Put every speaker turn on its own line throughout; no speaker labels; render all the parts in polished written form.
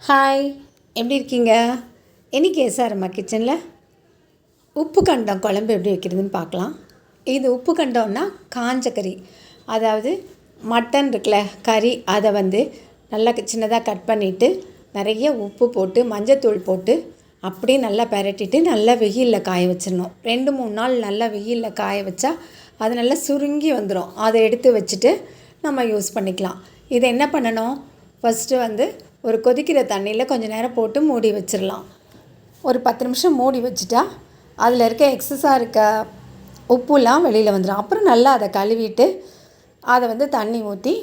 Hi, எப்படி இருக்கீங்க? இன்றைக்கி எஸ்ஆர்எம்மா கிச்சனில் உப்பு கண்டம் குழம்பு எப்படி வைக்கிறதுன்னு பார்க்கலாம். இது உப்பு கண்டம்னா காஞ்ச கறி, அதாவது மட்டன் இருக்குல்ல கறி, அதை நல்லா சின்னதாக கட் பண்ணிவிட்டு நிறைய உப்பு போட்டு மஞ்சத்தூள் போட்டு அப்படியே நல்லா பெரட்டிட்டு நல்லா வெயிலில் காய வச்சிடணும். 2-3 நாள் நல்லா வெயிலில் காய வச்சா அது நல்லா சுருங்கி வந்துடும். அதை எடுத்து வச்சுட்டு நம்ம யூஸ் பண்ணிக்கலாம். இதை என்ன பண்ணணும், ஃபஸ்ட்டு ஒரு கொதிக்கிற தண்ணியில் கொஞ்சம் நேரம் போட்டு மூடி வச்சிடலாம். ஒரு 10 நிமிஷம் மூடி வச்சுட்டா அதில் இருக்க எக்ஸஸாக இருக்க உப்புலாம் வெளியில் வந்துடும். அப்புறம் நல்லா அதை கழுவிட்டு அதை தண்ணி ஊற்றி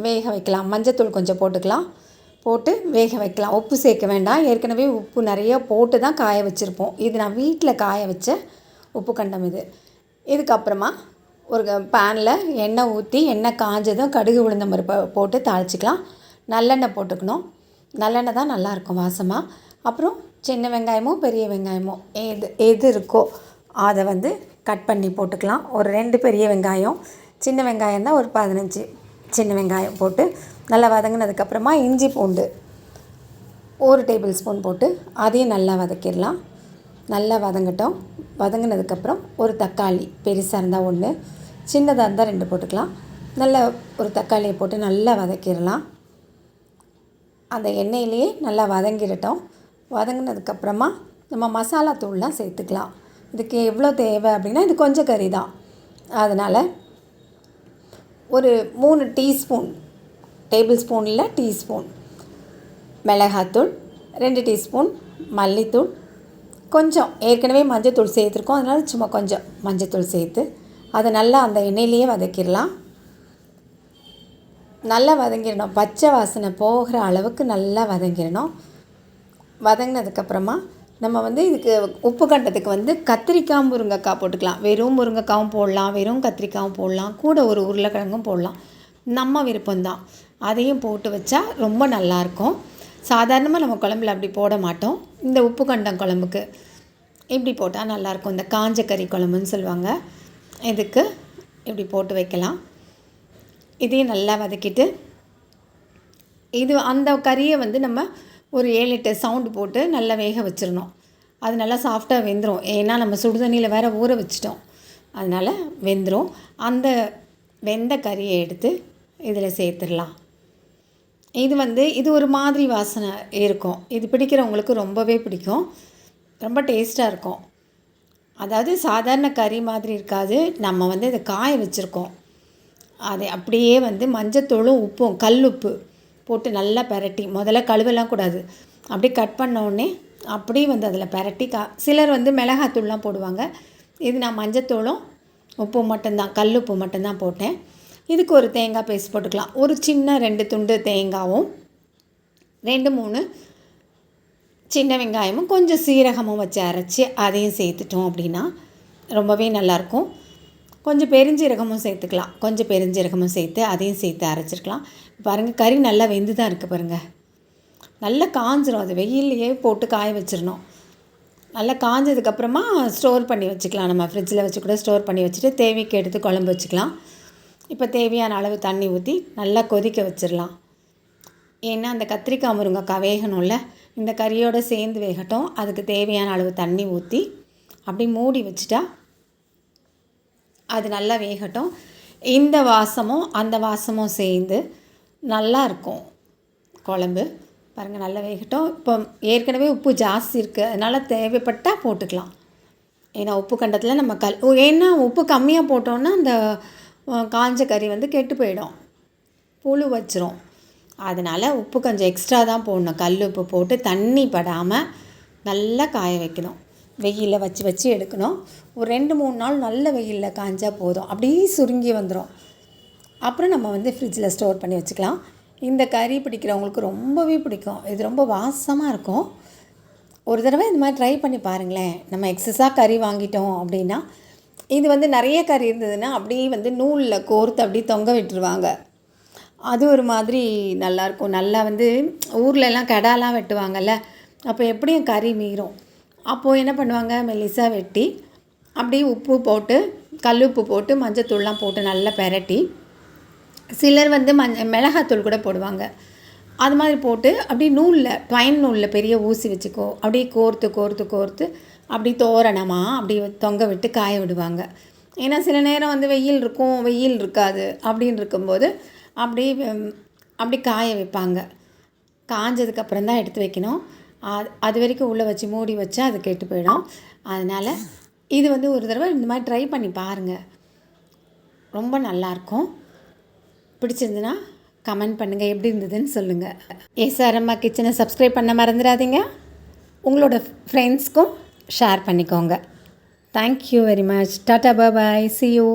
வேக வைக்கலாம். மஞ்சத்தூள் கொஞ்சம் போட்டு வேக வைக்கலாம். உப்பு சேர்க்க வேண்டாம், ஏற்கனவே உப்பு நிறைய போட்டு தான் காய வச்சுருப்போம். இது நான் வீட்டில் காய வச்ச உப்பு கண்டம். இதுக்கப்புறமா ஒரு பேனில் எண்ணெய் ஊற்றி எண்ணெய் காஞ்சதும் கடுகு உளுந்தம் பருப்பு போட்டு தாளிச்சிக்கலாம். நல்லெண்ணெய் போட்டுக்கணும். நல்லெண்ணெய் தான் நல்லாயிருக்கும் வாசமாக. அப்புறம் சின்ன வெங்காயமோ பெரிய வெங்காயமோ எது இருக்கோ அதை கட் பண்ணி போட்டுக்கலாம். ஒரு 2 பெரிய வெங்காயம், சின்ன வெங்காயம் தான் ஒரு 15 சின்ன வெங்காயம் போட்டு நல்லா வதங்கினதுக்கப்புறமா இஞ்சி பூண்டு 1 டேபிள் ஸ்பூன் போட்டு அதையும் நல்லா வதக்கிடலாம். நல்லா வதங்கட்டும். வதங்கினதுக்கப்புறம் ஒரு தக்காளி, பெருசாக இருந்தால் 1, சின்னதாக இருந்தால் 2 போட்டுக்கலாம். நல்லா ஒரு தக்காளியை போட்டு நல்லா வதக்கிடலாம். அந்த எண்ணெயிலேயே நல்லா வதங்கிடட்டும். வதங்கினதுக்கப்புறமா நம்ம மசாலா தூள்லாம் சேர்த்துக்கலாம். இதுக்கு எவ்வளோ தேவை அப்படின்னா, இது கொஞ்சம் கறி தான், அதனால் ஒரு 3 டீஸ்பூன், டேபிள் ஸ்பூன் இல்லை டீஸ்பூன் மிளகாத்தூள், 2 டீஸ்பூன் மல்லித்தூள், கொஞ்சம் ஏற்கனவே மஞ்சத்தூள் சேர்த்துருக்கோம், அதனால் சும்மா கொஞ்சம் மஞ்சத்தூள் சேர்த்து அதை நல்லா அந்த எண்ணெயிலேயே வதக்கிடலாம். நல்லா வதங்கிடணும். பச்சை வாசனை போகிற அளவுக்கு நல்லா வதங்கிடணும். வதங்கினதுக்கப்புறமா நம்ம இதுக்கு உப்பு கண்டத்துக்கு கத்திரிக்காய் முருங்கைக்காய் போட்டுக்கலாம். வெறும் முருங்கைக்காவும் போடலாம், வெறும் கத்திரிக்காயும் போடலாம், கூட ஒரு உருளைக்கிழங்கும் போடலாம். நம்ம விருப்பம்தான். அதையும் போட்டு வச்சா ரொம்ப நல்லாயிருக்கும். சாதாரணமாக நம்ம குழம்புல அப்படி போட மாட்டோம். இந்த உப்பு கண்டம் குழம்புக்கு இப்படி போட்டால் நல்லாயிருக்கும். இந்த காஞ்ச கறி குழம்புன்னு சொல்லுவாங்க. இதுக்கு இப்படி போட்டு வைக்கலாம். இதையும் நல்லா வதக்கிட்டு அந்த கறியை நம்ம ஒரு 7-8 சவுண்டு போட்டு நல்லா வேக வச்சிடணும். அது நல்லா சாஃப்டாக வெந்துடும். ஏன்னா நம்ம சுடுதண்ணியில் வேறு ஊற வச்சிட்டோம், அதனால் வெந்துடும். அந்த வெந்த கறியை எடுத்து இதில் சேர்த்துடலாம். இது ஒரு மாதிரி வாசனை இருக்கும். இது பிடிக்கிறவங்களுக்கு ரொம்பவே பிடிக்கும், ரொம்ப டேஸ்ட்டாக இருக்கும். அதாவது சாதாரண கறி மாதிரி இருக்காது. நம்ம இதை காய வச்சுருக்கோம். அதை அப்படியே மஞ்சத்தூளும் உப்பும் கல்லுப்பு போட்டு நல்லா பெரட்டி, முதல்ல கழுவலாம் கூடாது, அப்படியே கட் பண்ணோடனே அப்படியே அதில் பெரட்டி சிலர் மிளகாத்தூள்லாம் போடுவாங்க. இது நான் மஞ்சத்தூளும் உப்பு மட்டும்தான், கல்லுப்பு மட்டும்தான் போட்டேன். இதுக்கு ஒரு தேங்காய் பேஸ்ட் போட்டுக்கலாம். ஒரு சின்ன 2 துண்டு தேங்காயும் 2-3 சின்ன வெங்காயமும் கொஞ்சம் சீரகமும் வச்சு அரைச்சி அதையும் சேர்த்துட்டோம் அப்படின்னா ரொம்பவே நல்லாயிருக்கும். கொஞ்சம் பெருஞ்சீரகமும் சேர்த்துக்கலாம். கொஞ்சம் பெருஞ்சீரகமும் சேர்த்து அதையும் சேர்த்து அரைச்சிருக்கலாம். பாருங்கள், கறி நல்லா வெந்து தான் இருக்குது பாருங்கள். நல்லா காஞ்சிரும். அது வெயிலையே போட்டு காய வச்சிடணும். நல்லா காஞ்சதுக்கப்புறமா ஸ்டோர் பண்ணி வச்சுக்கலாம். நம்ம ஃப்ரிட்ஜில் வச்சு கூட ஸ்டோர் பண்ணி வச்சுட்டு தேவைக்கு எடுத்து குழம்பு வச்சுக்கலாம். இப்போ தேவையான அளவு தண்ணி ஊற்றி நல்லா கொதிக்க வச்சிடலாம். ஏன்னா அந்த கத்திரிக்காய் முருங்கைக்காய் வேகணும்ல, இந்த கறியோடு சேர்ந்து வேகட்டும். அதுக்கு தேவையான அளவு தண்ணி ஊற்றி அப்படி மூடி வச்சுட்டா அது நல்லா வேகட்டும். இந்த வாசமும் அந்த வாசமும் சேர்ந்து நல்லா இருக்கும் குழம்பு. பாருங்கள், நல்லா வேகட்டும். இப்போ ஏற்கனவே உப்பு ஜாஸ்தி இருக்குது, அதனால் தேவைப்பட்டால் போட்டுக்கலாம். ஏன்னா உப்பு கண்டத்தில் நம்ம ஏன்னா உப்பு கம்மியாக போட்டோன்னா அந்த காஞ்ச கறி கெட்டு போயிடும், புழு வச்சிரும். அதனால் உப்பு கொஞ்சம் எக்ஸ்ட்ரா தான் போடணும். கல் உப்பு போட்டு தண்ணி படாமல் நல்லா காய வைக்கணும். வெயிலில் வச்சு எடுக்கணும். ஒரு 2-3 நாள் நல்ல வெயிலில் காய்ஞ்சா போதும், அப்படியே சுருங்கி வந்துடும். அப்புறம் நம்ம ஃப்ரிட்ஜில் ஸ்டோர் பண்ணி வச்சுக்கலாம். இந்த கறி பிடிக்கிறவங்களுக்கு ரொம்பவே பிடிக்கும். இது ரொம்ப வாசமாக இருக்கும். ஒரு தடவை இந்த மாதிரி ட்ரை பண்ணி பாருங்களேன். நம்ம எக்ஸஸாக கறி வாங்கிட்டோம் அப்படின்னா, இது நிறைய கறி இருந்ததுன்னா அப்படியே நூலில் கோர்த்து அப்படியே தொங்க விட்டுருவாங்க. அது ஒரு மாதிரி நல்லாயிருக்கும். நல்லா ஊர்லெலாம் கெடாலாம் வெட்டுவாங்கள்ல, அப்போ எப்படியும் கறி மீறும். அப்போது என்ன பண்ணுவாங்க, மெல்லிசாக வெட்டி அப்படியே உப்பு போட்டு கல்லுப்பு போட்டு மஞ்சத்தூள்லாம் போட்டு நல்லா பெரட்டி, சிலர் மிளகாத்தூள் கூட போடுவாங்க. அது மாதிரி போட்டு அப்படியே நூலில் ட்வைன் நூலில் பெரிய ஊசி வச்சுக்கோ அப்படியே கோர்த்து கோர்த்து கோர்த்து அப்படி தோரணமாக அப்படி தொங்க விட்டு காய விடுவாங்க. ஏன்னா சில நேரம் வந்து வெயில் இருக்கும், வெயில் இருக்காது. அப்படின்னு இருக்கும்போது அப்படி அப்படி காய வைப்பாங்க. காஞ்சதுக்கப்புறம் தான் எடுத்து வைக்கணும். அது வரைக்கும் உள்ளே வச்சு மூடி வச்சா அது கெட்டு போயிடும். அதனால் இது வந்து ஒரு தடவை இந்த மாதிரி ட்ரை பண்ணி பாருங்கள், ரொம்ப நல்லாயிருக்கும். பிடிச்சிருந்துன்னா கமெண்ட் பண்ணுங்கள், எப்படி இருந்ததுன்னு சொல்லுங்கள். அம்மா கிச்சனை சப்ஸ்கிரைப் பண்ண மறந்துடாதீங்க. உங்களோட ஃப்ரெண்ட்ஸ்க்கும் ஷேர் பண்ணிக்கோங்க. Thank you very much. Tata bye, see you.